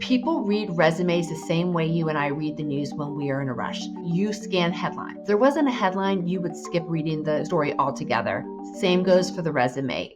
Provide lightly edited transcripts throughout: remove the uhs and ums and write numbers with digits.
People read resumes the same way you and I read the news when we are in a rush. You scan headlines. If there wasn't a headline, you would skip reading the story altogether. Same goes for the resume.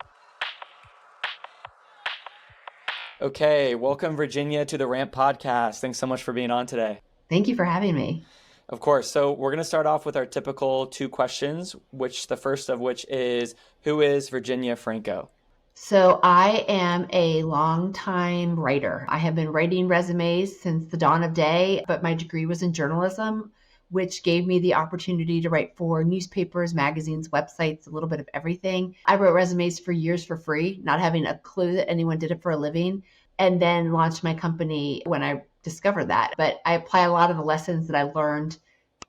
Okay, welcome Virginia to the Ramp podcast. Thanks so much for being on today. Thank you for having me. Of course. So we're going to start off with our typical two questions, which the first of which is, who is Virginia Franco? So I am a longtime writer. I have been writing resumes since the dawn of day, but my degree was in journalism, which gave me the opportunity to write for newspapers, magazines, websites, a little bit of everything. I wrote resumes for years for free, not having a clue that anyone did it for a living, and then launched my company when I discovered that. But I apply a lot of the lessons that I learned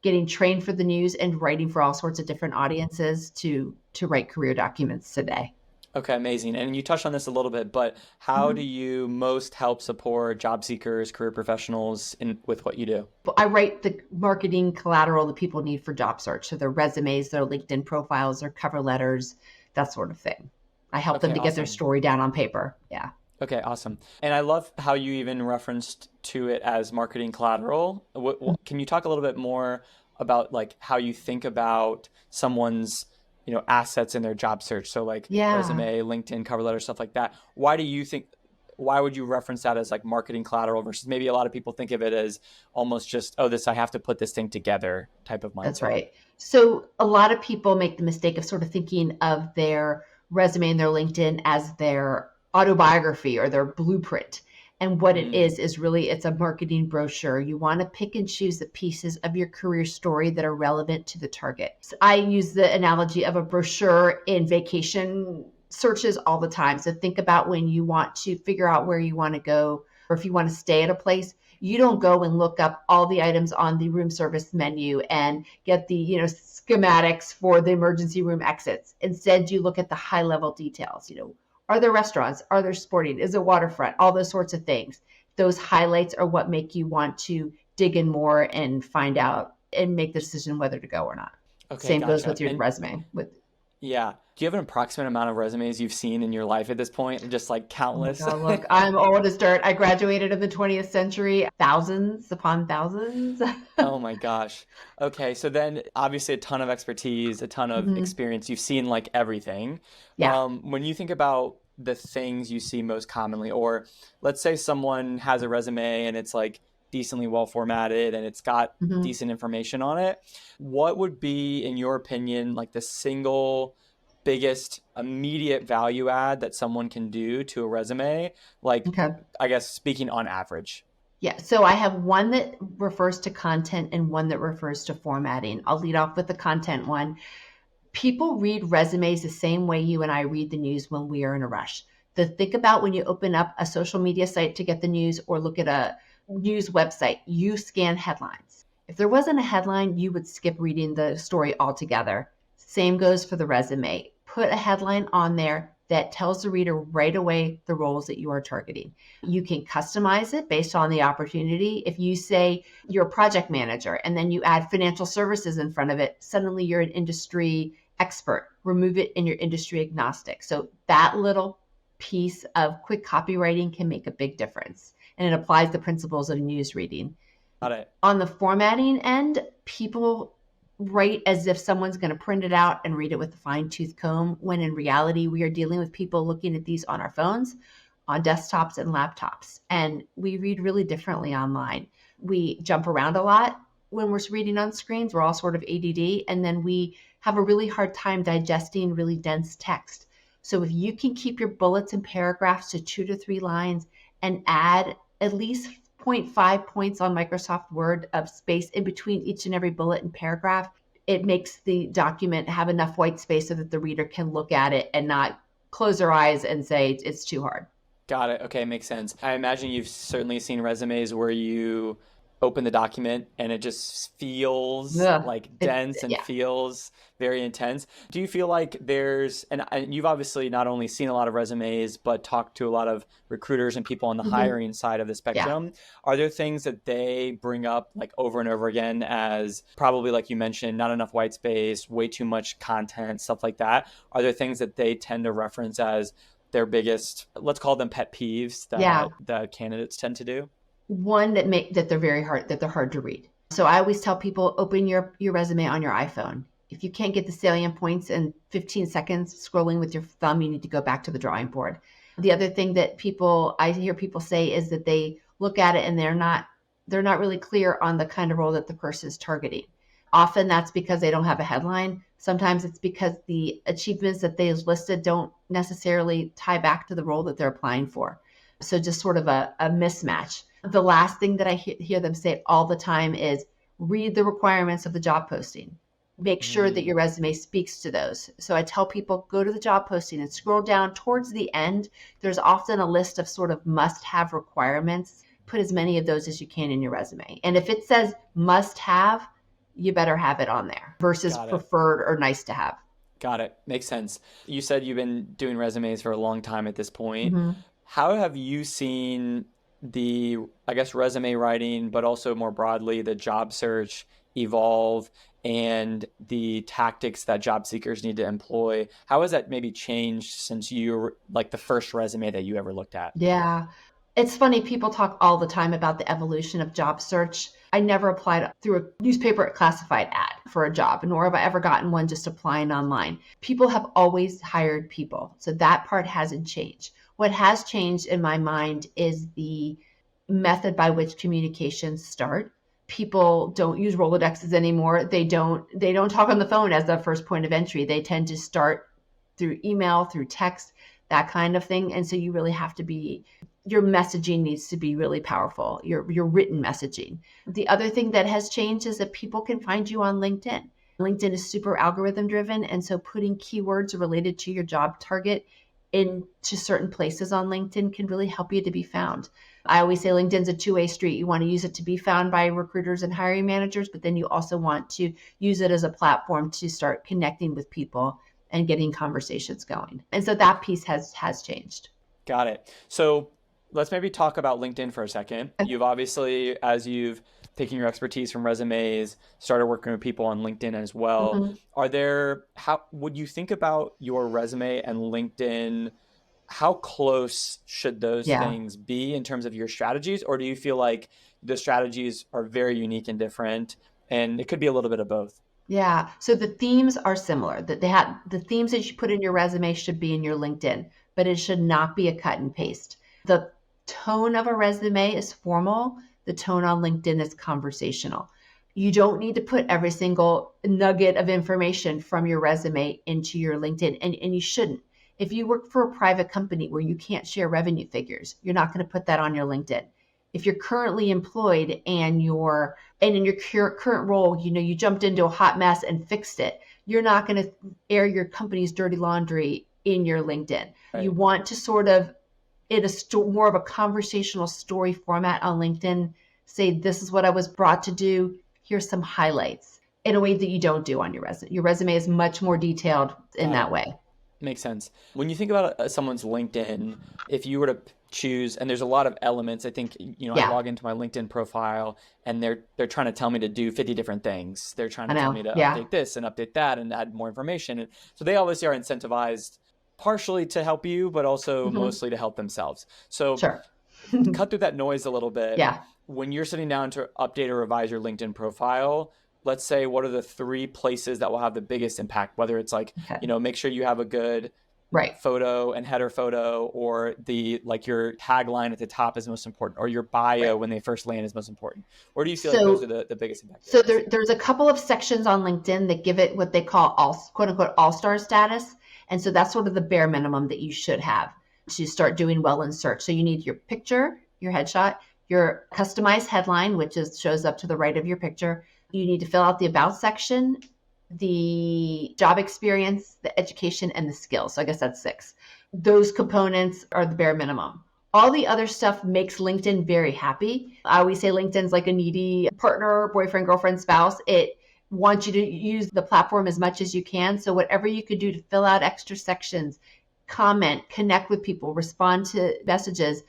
getting trained for the news and writing for all sorts of different audiences to write career documents today. Okay, amazing. And you touched on this a little bit, but how do Mhm. you most help support job seekers, career professionals with what you do? I write the marketing collateral that people need for job search. So their resumes, their LinkedIn profiles, their cover letters, that sort of thing. I help them Okay, to get their awesome. story down on paper. Yeah. Okay, awesome. And I love how you even referenced to it as marketing collateral. Can you talk a little bit more about like how you think about someone's, assets in their job search? So like Yeah, resume, LinkedIn, cover letter, stuff like that. Why would you reference that as like marketing collateral versus maybe a lot of people think of it as almost just, oh, I have to put this thing together type of that's mindset? right. So a lot of people make the mistake of sort of thinking of their resume and their LinkedIn as their autobiography or their blueprint. And what it Mm, is really it's a marketing brochure. You want to pick and choose the pieces of your career story that are relevant to the target. So I use the analogy of a brochure in vacation searches all the time. So think about when you want to figure out where you want to go or if you want to stay at a place, you don't go and look up all the items on the room service menu and get the schematics for the emergency room exits. Instead, you look at the high level details. Are there restaurants? Are there sporting? Is it waterfront? All those sorts of things. Those highlights are what make you want to dig in more and find out and make the decision whether to go or not. okay, Same goes gotcha. with your And resume. With yeah, do you have an approximate amount of resumes you've seen in your life at this point? Just like Oh my countless? God, look, I'm old as dirt. I graduated in the 20th century, thousands upon thousands. Oh my gosh. Okay, so then obviously a ton of expertise, a ton of Mhm. experience. You've seen like everything. Yeah. When you think about the things you see most commonly, or let's say someone has a resume and it's like decently well formatted and it's got Mhm. decent information on it, what would be, in your opinion, like the single biggest immediate value add that someone can do to a resume? Like, Okay. I guess speaking on average. Yeah. So I have one that refers to content and one that refers to formatting. I'll lead off with the content one. People read resumes the same way you and I read the news when we are in a rush. Think about when you open up a social media site to get the news or look at a news website, you scan headlines. If there wasn't a headline, you would skip reading the story altogether. Same goes for the resume. Put a headline on there that tells the reader right away the roles that you are targeting. You can customize it based on the opportunity. If you say you're a project manager and then you add financial services in front of it, suddenly you're an industry expert. Remove it in your industry agnostic. So that little piece of quick copywriting can make a big difference. And it applies the principles of news reading. Got it. On the formatting end, people write as if someone's going to print it out and read it with a fine tooth comb, when in reality, we are dealing with people looking at these on our phones, on desktops, and laptops. And we read really differently online. We jump around a lot when we're reading on screens. We're all sort of ADD, and then we have a really hard time digesting really dense text. So if you can keep your bullets and paragraphs to 2 to 3 lines and add at least zero point 0.5 points on Microsoft Word of space in between each and every bullet and paragraph, it makes the document have enough white space so that the reader can look at it and not close their eyes and say it's too hard. Got it. Okay, makes sense. I imagine you've certainly seen resumes where you open the document and it just feels Ugh. like dense and Yeah. feels very intense. Do you feel like and you've obviously not only seen a lot of resumes, but talked to a lot of recruiters and people on the Mhm. hiring side of the Yeah. spectrum. Are there things that they bring up like over and over again as probably, like you mentioned, not enough white space, way too much content, stuff like that? Are there things that they tend to reference as their biggest, let's call them pet peeves Yeah. that the candidates tend to do? One that they're hard to read. So I always tell people, open your resume on your iPhone. If you can't get the salient points in 15 seconds scrolling with your thumb, you need to go back to the drawing board. The other thing that I hear people say is that they look at it and they're not really clear on the kind of role that the person is targeting. Often that's because they don't have a headline. Sometimes it's because the achievements that they've listed don't necessarily tie back to the role that they're applying for. So just sort of a mismatch. The last thing that I hear them say all the time is read the requirements of the job posting. Make sure that your resume speaks to those. So I tell people, go to the job posting and scroll down towards the end. There's often a list of sort of must-have requirements. Put as many of those as you can in your resume. And if it says must-have, you better have it on there versus preferred or nice to have. Got it. Makes sense. You said you've been doing resumes for a long time at this point. Mm-hmm. How have you seen the, I guess, resume writing, but also more broadly, the job search evolve and the tactics that job seekers need to employ? How has that maybe changed since you were like the first resume that you ever looked at? Yeah. It's funny, people talk all the time about the evolution of job search. I never applied through a newspaper classified ad for a job, nor have I ever gotten one just applying online. People have always hired people. So that part hasn't changed. What has changed in my mind is the method by which communications start. People don't use Rolodexes anymore. They don't talk on the phone as the first point of entry. They tend to start through email, through text, that kind of thing. And so you really have to be, your messaging needs to be really powerful, your written messaging. The other thing that has changed is that people can find you on LinkedIn. LinkedIn is super algorithm driven. And so putting keywords related to your job target into certain places on LinkedIn can really help you to be found. I always say LinkedIn's a two-way street. You want to use it to be found by recruiters and hiring managers, but then you also want to use it as a platform to start connecting with people and getting conversations going. And so that piece has changed. Got it. So let's maybe talk about LinkedIn for a second. You've obviously, as you've taken your expertise from resumes, started working with people on LinkedIn as well. Mm-hmm. How would you think about your resume and LinkedIn? How close should those things be in terms of your strategies? Or do you feel like the strategies are very unique and different and it could be a little bit of both? Yeah. So the themes are similar. That the themes that you put in your resume should be in your LinkedIn, but it should not be a cut and paste. The tone of a resume is formal. The tone on LinkedIn is conversational. You don't need to put every single nugget of information from your resume into your LinkedIn, and you shouldn't. If you work for a private company where you can't share revenue figures, you're not going to put that on your LinkedIn. If you're currently employed and in your current role, you jumped into a hot mess and fixed it, you're not going to air your company's dirty laundry in your LinkedIn. Right. You want to sort of, in more of a conversational story format on LinkedIn, say, this is what I was brought to do. Here's some highlights in a way that you don't do on your resume. Your resume is much more detailed in that way. Makes sense. When you think about someone's LinkedIn, if you were to choose, and there's a lot of elements, I think, I log into my LinkedIn profile and they're trying to tell me to do 50 different things. They're trying to tell me to update this and update that and add more information. And so they obviously are incentivized partially to help you, but also mostly to help themselves. So cut through that noise a little bit. Yeah. When you're sitting down to update or revise your LinkedIn profile, let's say, what are the 3 places that will have the biggest impact? Whether it's like, make sure you have a good photo and header photo, or your tagline at the top is most important, or your bio when they first land is most important. Where do you feel like those are the biggest impact? So there's a couple of sections on LinkedIn that give it what they call quote unquote all-star status. And so that's sort of the bare minimum that you should have to start doing well in search. So you need your picture, your headshot, your customized headline, which shows up to the right of your picture. You need to fill out the about section, the job experience, the education, and the skills. So I guess that's 6. Those components are the bare minimum. All the other stuff makes LinkedIn very happy. I always say LinkedIn's like a needy partner, boyfriend, girlfriend, spouse. It wants you to use the platform as much as you can. So whatever you could do to fill out extra sections, comment, connect with people, respond to messages,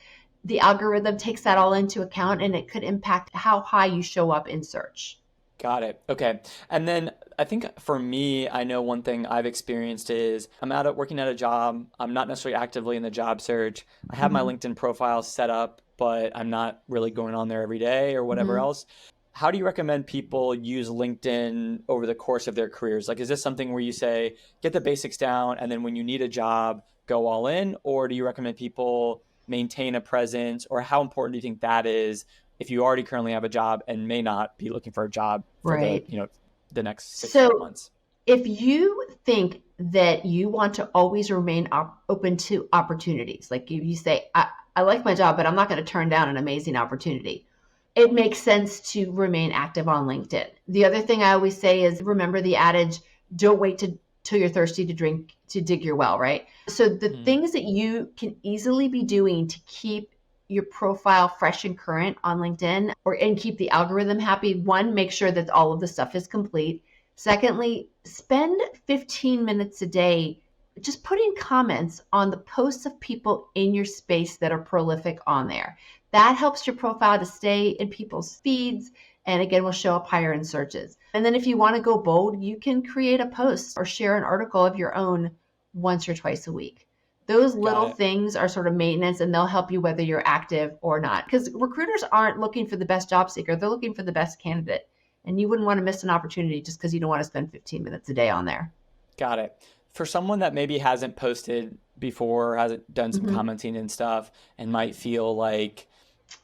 the algorithm takes that all into account, and it could impact how high you show up in search. Got it. Okay. And then I think for me, I know one thing I've experienced is working at a job. I'm not necessarily actively in the job search. I have my LinkedIn profile set up, but I'm not really going on there every day or whatever Mhm. else. How do you recommend people use LinkedIn over the course of their careers? Like, is this something where you say, get the basics down, and then when you need a job, go all in? Or do you recommend people maintain a presence? Or how important do you think that is if you already currently have a job and may not be looking for a job for Right. the next 6 to 12 So months? if you think that you want to always remain open to opportunities, like you say, I like my job, but I'm not going to turn down an amazing opportunity, it makes sense to remain active on LinkedIn. The other thing I always say is remember the adage, don't wait till you're thirsty to drink to dig your well, right? So the Mm, things that you can easily be doing to keep your profile fresh and current on LinkedIn and keep the algorithm happy. One, make sure that all of the stuff is complete. Secondly, spend 15 minutes a day just putting comments on the posts of people in your space that are prolific on there. That helps your profile to stay in people's feeds and again will show up higher in searches. And then if you want to go bold, you can create a post or share an article of your own once or twice a week. Those got little it. things are sort of maintenance and they'll help you whether you're active or not. Because recruiters aren't looking for the best job seeker, they're looking for the best candidate. And you wouldn't want to miss an opportunity just because you don't want to spend 15 minutes a day on there. Got it. For someone that maybe hasn't posted before, hasn't done some Mm-hmm. commenting and stuff, and might feel like,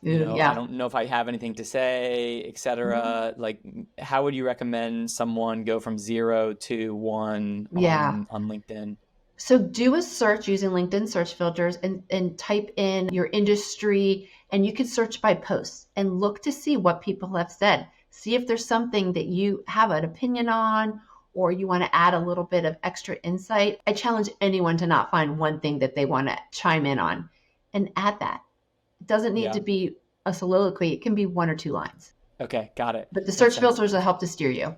Ooh, I yeah. don't know if I have anything to say, Mm-hmm. etc. Like, how would you recommend someone go from 0 to 1 Yeah. on LinkedIn? So do a search using LinkedIn search filters and type in your industry and you can search by posts and look to see what people have said. See if there's something that you have an opinion on or you want to add a little bit of extra insight. I challenge anyone to not find one thing that they want to chime in on and add that. It doesn't need to Yeah. be a soliloquy. It can be 1 or 2 lines. Okay. Got it. But the Makes search sense. filters will help to steer you.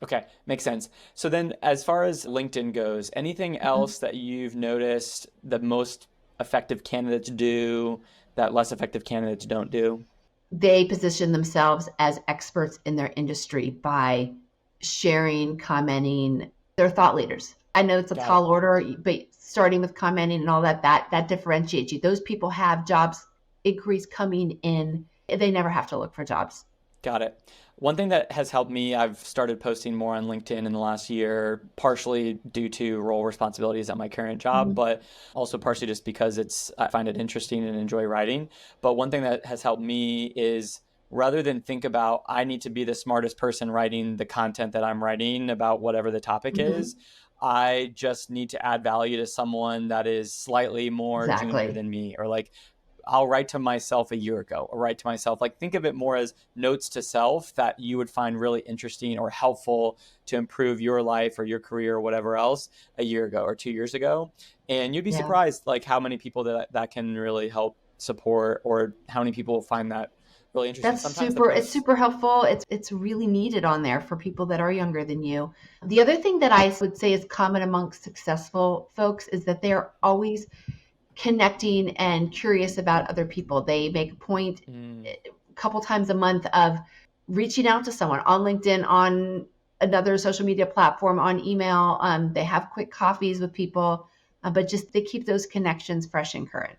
Okay, makes sense. So then, as far as LinkedIn goes, anything Mhm. else that you've noticed the most effective candidates do that less effective candidates don't do? They position themselves as experts in their industry by sharing, commenting. They're thought leaders. I know it's a Got it. tall order, but starting with commenting and all that differentiates you. Those people have jobs inquiries coming in. They never have to look for jobs. Got it. One thing that has helped me, I've started posting more on LinkedIn in the last year, partially due to role responsibilities at my current job, Mhm. but also partially just because I find it interesting and enjoy writing. But one thing that has helped me is rather than think about I need to be the smartest person writing the content that I'm writing about whatever the topic is, Mhm. I just need to add value to someone that is slightly more junior Exactly. than me, or like I'll write to myself a year ago, or write to myself. Like, think of it more as notes to self that you would find really interesting or helpful to improve your life or your career or whatever else a year ago or 2 years ago. And you'd be Yeah. surprised like how many people that can really help support, or how many people find that really interesting. Sometimes the It's posts. super helpful. It's really needed on there for people that are younger than you. The other thing that I would say is common amongst successful folks is that they're always connecting and curious about other people. They make a point Mm, a couple times a month of reaching out to someone on LinkedIn, on another social media platform, on email. They have quick coffees with people, but just they keep those connections fresh and current.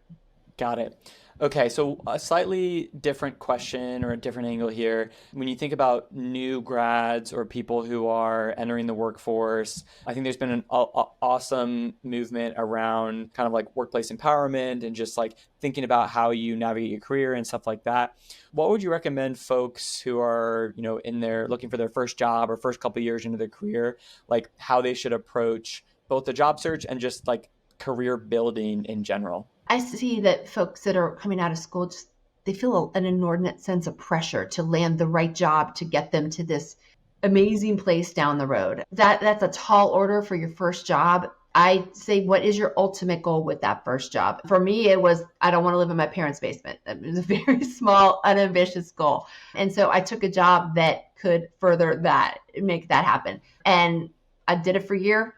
got it. Okay, so a slightly different question or a different angle here. When you think about new grads or people who are entering the workforce, I think there's been an awesome movement around kind of like workplace empowerment and just like thinking about how you navigate your career and stuff like that. What would you recommend folks who are, in their looking for their first job or first couple of years into their career, like how they should approach both the job search and just like career building in general? I see that folks that are coming out of school just they feel an inordinate sense of pressure to land the right job to get them to this amazing place down the road. That's a tall order for your first job. I say, what is your ultimate goal with that first job? For me, it was I don't want to live in my parents' basement. It was a very small, unambitious goal. And so I took a job that could further that, make that happen. And I did it for a year,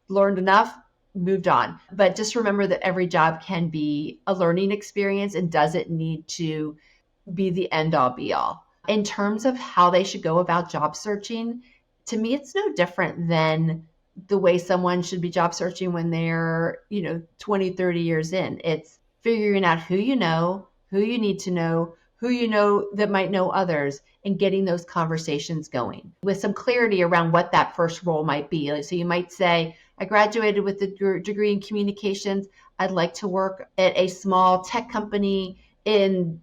learned enough, moved on. But just remember that every job can be a learning experience and doesn't need to be the end all be all. In terms of how they should go about job searching, to me, it's no different than the way someone should be job searching when they're, 20, 30 years in. It's figuring out who who you need to know, who you know that might know others, and getting those conversations going with some clarity around what that first role might be. So you might say, I graduated with a degree in communications. I'd like to work at a small tech company in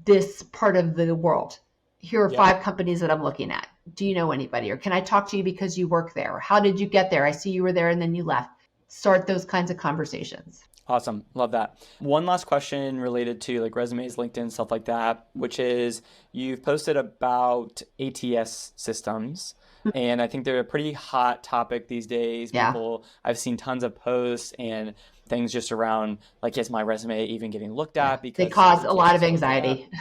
this part of the world. Here are Yeah. 5 companies that I'm looking at. Do you know anybody? Or can I talk to you because you work there? Or how did you get there? I see you were there and then you left. Start those kinds of conversations. Awesome. Love that. One last question related to like resumes, LinkedIn, stuff like that, which is you've posted about ATS systems. And I think they're a pretty hot topic these days. Yeah. I've seen tons of posts and things just around like, is my resume even getting looked Yeah. at They because cause a ATS lot is of so bad? anxiety. Yeah.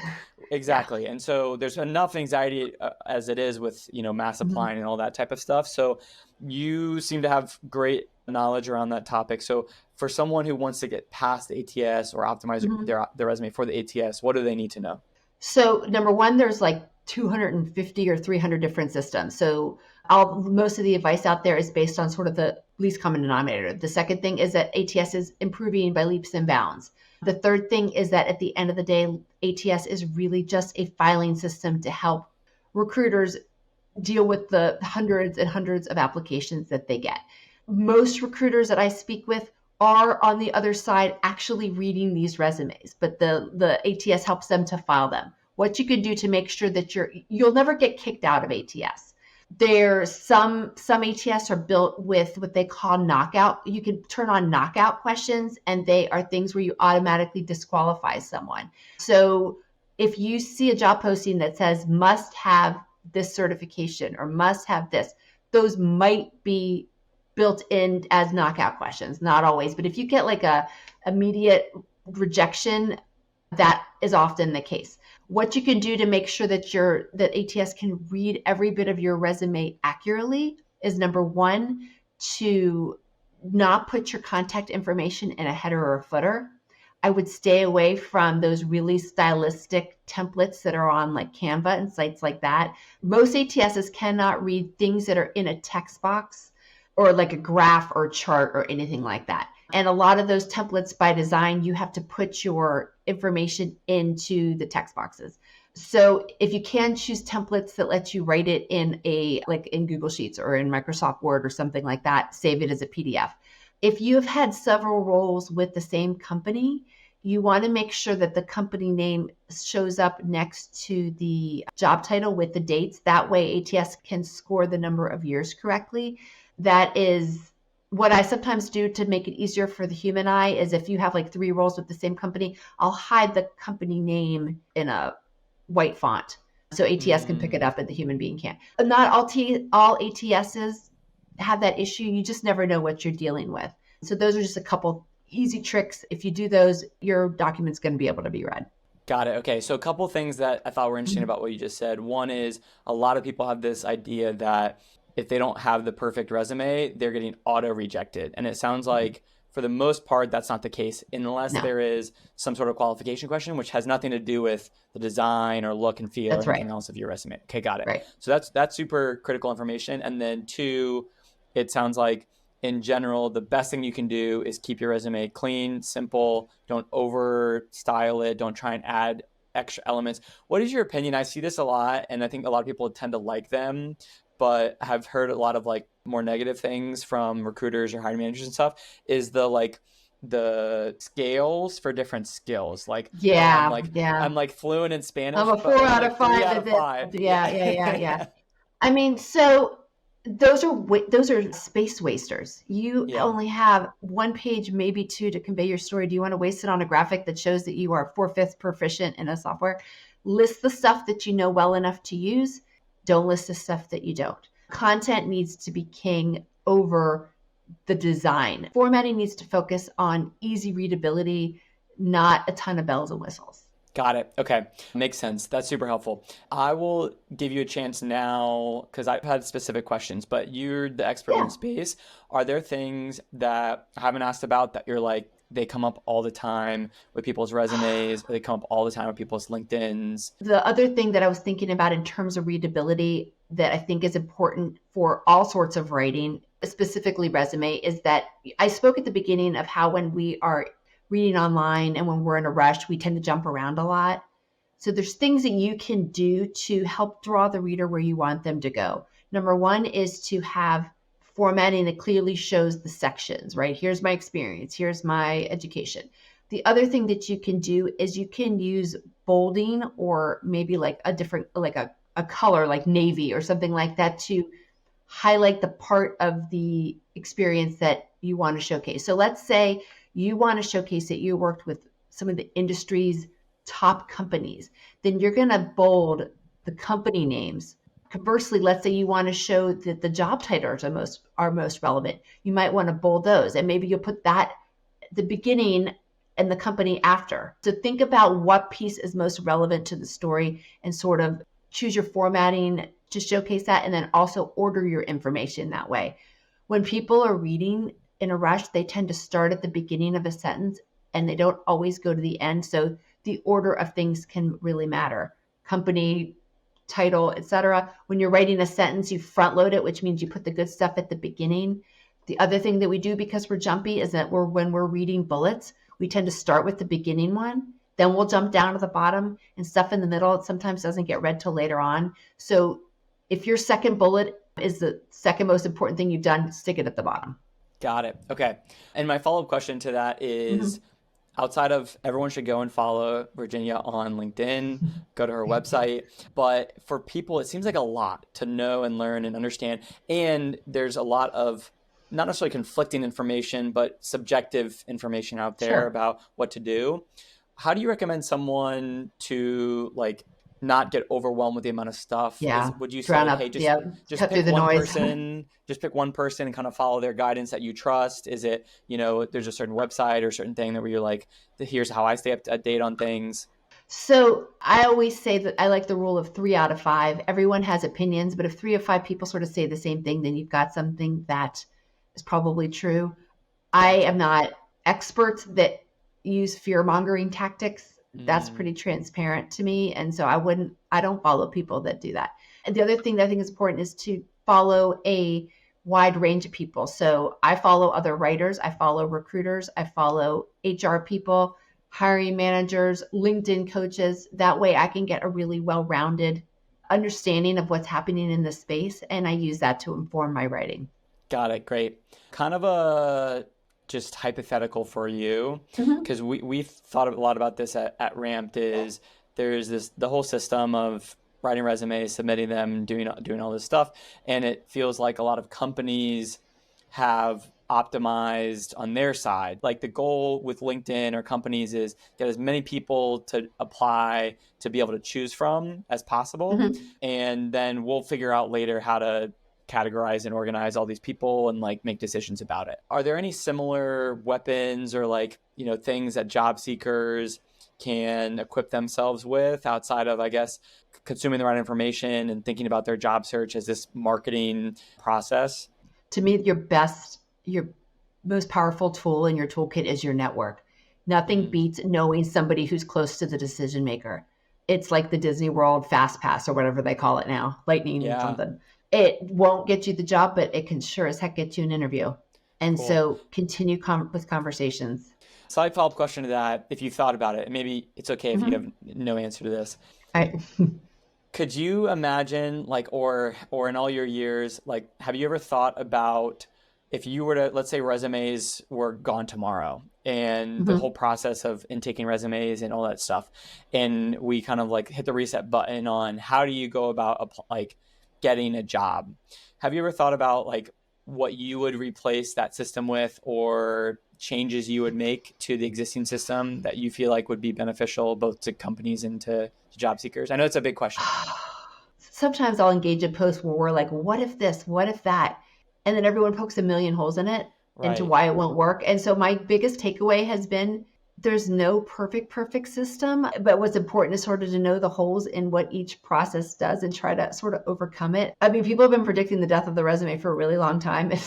Exactly. And so there's enough anxiety as it is with, mass Mhm. applying and all that type of stuff. So you seem to have great knowledge around that topic. So for someone who wants to get past the ATS or optimize Mhm. their resume for the ATS, what do they need to know? So number one, there's like 250 or 300 different systems. So most of the advice out there is based on sort of the least common denominator. The second thing is that ATS is improving by leaps and bounds. The third thing is that at the end of the day, ATS is really just a filing system to help recruiters deal with the hundreds and hundreds of applications that they get. Most recruiters that I speak with are on the other side actually reading these resumes, but the ATS helps them to file them. What you can do to make sure that you'll never get kicked out of ATS. There's some ATS are built with what they call knockout. You can turn on knockout questions, and they are things where you automatically disqualify someone. So if you see a job posting that says must have this certification or must have this, those might be built in as knockout questions. Not always, but if you get like a immediate rejection, that is often the case. What you can do to make sure that ATS can read every bit of your resume accurately is number one, to not put your contact information in a header or a footer. I would stay away from those really stylistic templates that are on like Canva and sites like that. Most ATSs cannot read things that are in a text box or like a graph or chart or anything like that. And a lot of those templates by design, you have to put your information into the text boxes. So if you can choose templates that let you write it in like in Google Sheets or in Microsoft Word or something like that, save it as a PDF. If you have had several roles with the same company, you want to make sure that the company name shows up next to the job title with the dates. That way ATS can score the number of years correctly. That is what I sometimes do to make it easier for the human eye is if you have like 3 roles with the same company, I'll hide the company name in a white font so ATS can pick it Mm. up and the human being can't. Not all ATSs have that issue. You just never know what you're dealing with. So those are just a couple easy tricks. If you do those, your document's going to be able to be read. Got it. Okay. So a couple things that I thought were interesting about what you just said. One is a lot of people have this idea that if they don't have the perfect resume, they're getting auto rejected. And it sounds like for the most part, that's not the case unless No, there is some sort of qualification question, which has nothing to do with the design or look and feel or that's right. anything else of your resume. Okay, got it. Right. So that's super critical information. And then two, it sounds like in general, the best thing you can do is keep your resume clean, simple. Don't over style it. Don't try and add extra elements. What is your opinion? I see this a lot, and I think a lot of people tend to like them, but have heard a lot of like more negative things from recruiters or hiring managers and stuff. Is the scales for different skills. Like, oh, Yeah, yeah. I'm like fluent in I'm Spanish, a but four I'm out of like three five out at of this. five. Yeah, yeah, yeah, yeah. Yeah. I mean, so those are space wasters. You Yeah. only have 1 page, maybe 2, to convey your story. Do you want to waste it on a graphic that shows that you are 4/5 proficient in a software? List the stuff that you know well enough to use. Don't list the stuff that you don't. Content needs to be king over the design. Formatting needs to focus on easy readability, not a ton of bells and whistles. Got it. Okay. Makes sense. That's super helpful. I will give you a chance now because I've had specific questions, but you're the expert in the Yeah. space. Are there things that I haven't asked about that you're like, they come up all the time with people's resumes, or they come up all the time with people's LinkedIn's? The other thing that I was thinking about in terms of readability that I think is important for all sorts of writing, specifically resume, is that I spoke at the beginning of how when we are reading online and when we're in a rush, we tend to jump around a lot. So there's things that you can do to help draw the reader where you want them to go. Number one is to have formatting that clearly shows the sections, right? Here's my experience. Here's my education. The other thing that you can do is you can use bolding or maybe like a different, like a color like navy or something like that to highlight the part of the experience that you want to showcase. So let's say you want to showcase that you worked with some of the industry's top companies, then you're going to bold the company names. Conversely, let's say you want to show that the job titles are most relevant. You might want to bold those, and maybe you'll put that at the beginning and the company after. So think about what piece is most relevant to the story and sort of choose your formatting to showcase that, and then also order your information that way. When people are reading in a rush, they tend to start at the beginning of a sentence and they don't always go to the end. So the order of things can really matter. Company, title, etc. When you're writing a sentence, you front load it, which means you put the good stuff at the beginning. The other thing that we do because we're jumpy is that when we're reading bullets, we tend to start with the beginning one. Then we'll jump down to the bottom, and stuff in the middle sometimes doesn't get read till later on. So if your second bullet is the second most important thing you've done, stick it at the bottom. Got it. Okay. And my follow-up question to that is, outside of everyone should go and follow Virginia on LinkedIn, go to her website. But for people, it seems like a lot to know and learn and understand. And there's a lot of not necessarily conflicting information, but subjective information out there about what to do. How do you recommend someone to not get overwhelmed with the amount of stuff? Yeah. Would you Drown say, up, hey, just cut through pick the one noise. person, just pick one person and kind of follow their guidance that you trust? Is it, there's a certain website or certain thing that where you're like, here's how I stay up to date on things? So I always say that I like the rule of 3 out of 5. Everyone has opinions, but if 3 of 5 people sort of say the same thing, then you've got something that is probably true. I am not experts that use fear-mongering tactics. That's pretty transparent to me. And so I don't follow people that do that. And the other thing that I think is important is to follow a wide range of people. So I follow other writers, I follow recruiters, I follow HR people, hiring managers, LinkedIn coaches. That way I can get a really well-rounded understanding of what's happening in the space. And I use that to inform my writing. Got it. Great. Kind of a just hypothetical for you, because we've thought a lot about this at Ramped. Is there's the whole system of writing resumes, submitting them, doing all this stuff, and it feels like a lot of companies have optimized on their side. Like the goal with LinkedIn or companies is get as many people to apply to be able to choose from as possible, and then we'll figure out later how to categorize and organize all these people and make decisions about it. Are there any similar weapons or things that job seekers can equip themselves with outside of, I guess, consuming the right information and thinking about their job search as this marketing process? To me, your most powerful tool in your toolkit is your network. Nothing beats knowing somebody who's close to the decision maker. It's like the Disney World Fast Pass or whatever they call it now, Lightning or something. It won't get you the job, but it can sure as heck get you an interview. And so continue with conversations. Side follow-up question to that, if you thought about it, and maybe it's okay if you have no answer to this. Could you imagine, or in all your years, have you ever thought about if you were to, let's say resumes were gone tomorrow and the whole process of intaking resumes and all that stuff, and we kind of hit the reset button on how do you go about getting a job? Have you ever thought about what you would replace that system with, or changes you would make to the existing system that you feel would be beneficial both to companies and to job seekers? I know it's a big question. Sometimes I'll engage in posts where we're like, what if this, what if that? And then everyone pokes a million holes in it into why it won't work. And so my biggest takeaway has been there's no perfect system, but what's important is sort of to know the holes in what each process does and try to sort of overcome it. I mean, people have been predicting the death of the resume for a really long time. It's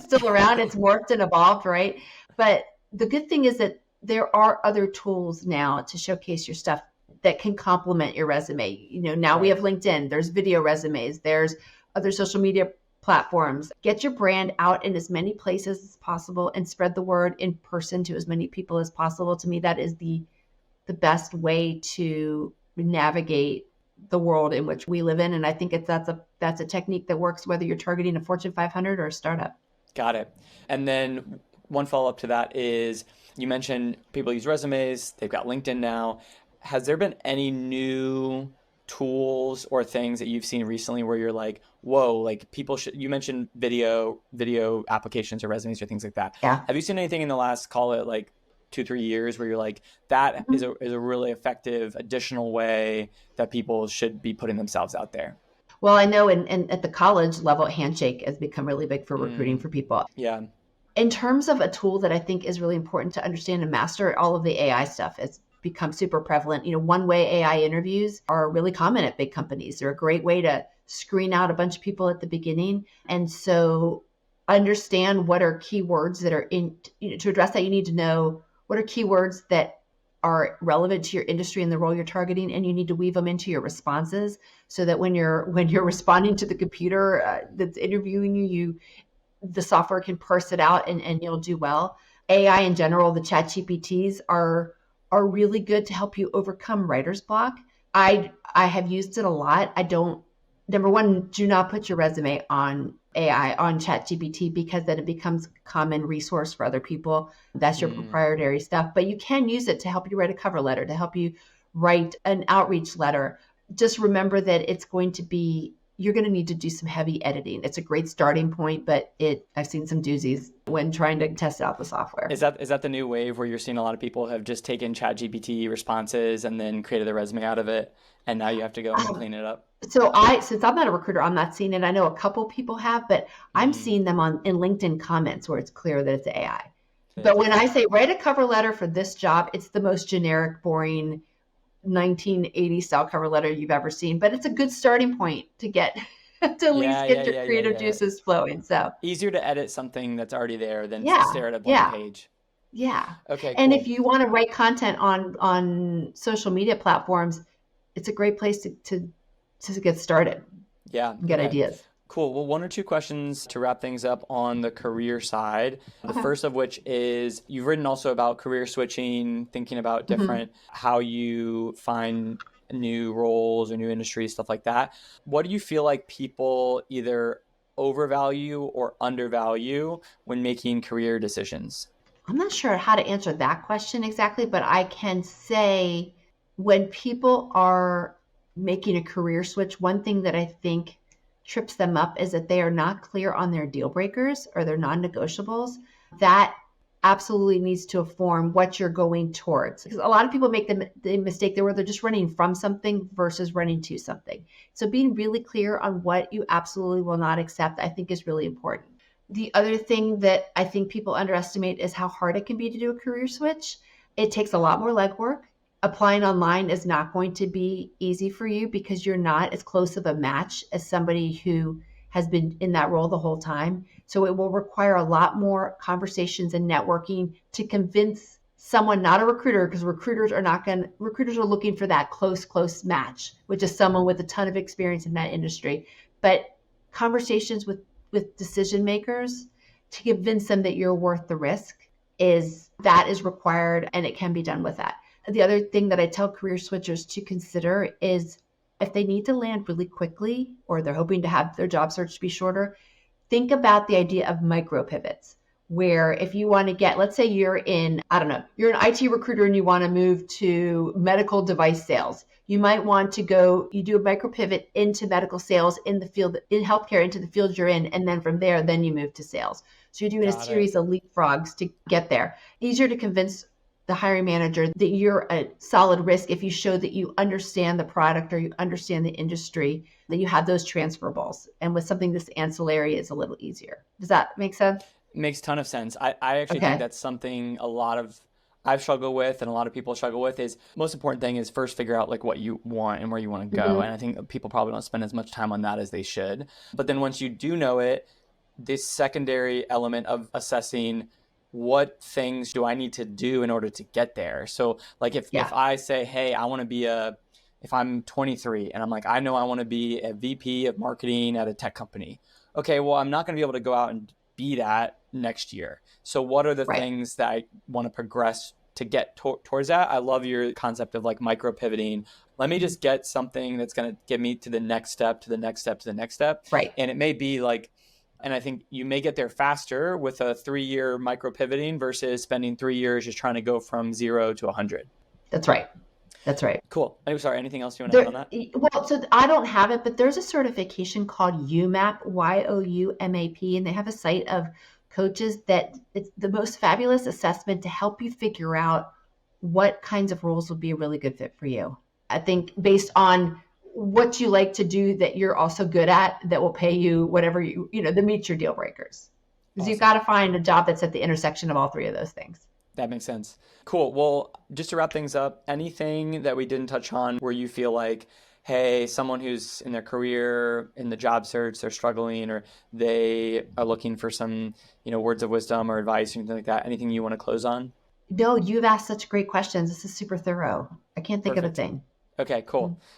still around. It's morphed and evolved, right? But the good thing is that there are other tools now to showcase your stuff that can complement your resume. Now we have LinkedIn, there's video resumes, there's other social media platforms. Get your brand out in as many places as possible and spread the word in person to as many people as possible. To me, that is the best way to navigate the world in which we live in. And I think that's a technique that works whether you're targeting a Fortune 500 or a startup. Got it. And then one follow-up to that is you mentioned people use resumes, they've got LinkedIn now. Has there been any new tools or things that you've seen recently where you're like, whoa, like people should, you mentioned video applications or resumes or things like that. Yeah. Have you seen anything in the last, call it like 2, 3 years where you're like, that is a really effective additional way that people should be putting themselves out there? Well, I know at the college level, Handshake has become really big for recruiting Mm, for people. yeah. In terms of a tool that I think is really important to understand and master, all of the AI stuff has become super prevalent. One-way AI interviews are really common at big companies. They're a great way to screen out a bunch of people at the beginning. And so understand what are keywords that are to address that, you need to know what are keywords that are relevant to your industry and the role you're targeting, and you need to weave them into your responses so that when you're responding to the computer that's interviewing you, the software can parse it out and you'll do well. AI in general, the chat GPTs are really good to help you overcome writer's block. I have used it a lot. I don't Number one, do not put your resume on AI on chat GPT because then it becomes a common resource for other people. That's your Mm. proprietary stuff. But you can use it to help you write a cover letter, to help you write an outreach letter. Just remember that you're going to need to do some heavy editing. It's a great starting point, but I've seen some doozies when trying to test out the software. Is that the new wave where you're seeing a lot of people have just taken ChatGPT responses and then created a resume out of it, and now you have to go in and clean it up? Since I'm not a recruiter, I'm not seeing it. I know a couple people have, but I'm Mm, seeing them in LinkedIn comments where it's clear that it's AI. But when I interesting. say write a cover letter for this job, it's the most generic, boring 1980 style cover letter you've ever seen. But it's a good starting point to get to at least Yeah, get yeah, your yeah, yeah, creative yeah. juices flowing. So Easier to edit something that's already there than to yeah, stare at a blank yeah, page. yeah. Okay, And if cool. you want to write content on social media platforms, it's a great place to get started Yeah, and get okay. ideas. Cool. Well, one or two questions to wrap things up on the career side. The Okay. first of which is you've written also about career switching, thinking about Mhm. different, how you find new roles or new industries, stuff like that. What do you feel like people either overvalue or undervalue when making career decisions? I'm not sure how to answer that question exactly, but I can say when people are making a career switch, one thing that I think trips them up is that they are not clear on their deal breakers or their non negotiables. That absolutely needs to inform what you're going towards. Because a lot of people make the mistake where they're just running from something versus running to something. So being really clear on what you absolutely will not accept, I think is really important. The other thing that I think people underestimate is how hard it can be to do a career switch. It takes a lot more legwork. Applying online is not going to be easy for you because you're not as close of a match as somebody who has been in that role the whole time. So it will require a lot more conversations and networking to convince someone, not a recruiter, because recruiters are looking for that close match, which is someone with a ton of experience in that industry. But conversations with decision makers to convince them that you're worth the risk is required, and it can be done with that. The other thing that I tell career switchers to consider is if they need to land really quickly or they're hoping to have their job search be shorter, think about the idea of micro pivots. Where if you want to get, let's say I don't know, you're an IT recruiter and you want to move to medical device sales. You might want to you do a micro pivot into medical sales in the field, in healthcare, into the field you're in. And then from there, then you move to sales. So you're doing a Got it. series of leapfrogs to get there. Easier to convince the hiring manager that you're a solid risk if you show that you understand the product or you understand the industry, that you have those transferables. And with something this ancillary, it's a little easier. Does that make sense? Makes a ton of sense. I actually think Okay. that's something a lot of I've struggled with and a lot of people struggle with is most important thing is first figure out like what you want and where you want to go. Mhm. And I think people probably don't spend as much time on that as they should. But then once you do know it, this secondary element of assessing what things do I need to do in order to get there. So like if Yeah. I say, hey, I want to be a if I'm 23 and I'm like, I know I want to be a VP of marketing at a tech company. Okay, well, I'm not going to be able to go out and be that next year. So what are the Right. things that I want to progress to get towards that? I love your concept of like micro pivoting. Let me just get something that's going to get me to the next step, to the next step, to the next step. Right. And it may be like, and I think you may get there faster with a 3-year micro pivoting versus spending 3 years just trying to go from 0 to 100. That's right. That's right. Cool. I'm sorry. Anything else you want to add on There, that? well, so I don't have it, but there's a certification called UMAP, YOUMAP, and they have a site of coaches that it's the most fabulous assessment to help you figure out what kinds of roles would be a really good fit for you. I think based on what you like to do that you're also good at that will pay you whatever that meets your deal breakers. Because you've got Awesome. to find a job that's at the intersection of all three of those things. That makes sense. Cool. Well, just to wrap things up, anything that we didn't touch on where you feel like, hey, someone who's in their career, in the job search, they're struggling or they are looking for some, words of wisdom or advice or anything like that, anything you want to close on? No, you've asked such great questions. This is super thorough. I can't think of a Perfect. thing. Okay, cool.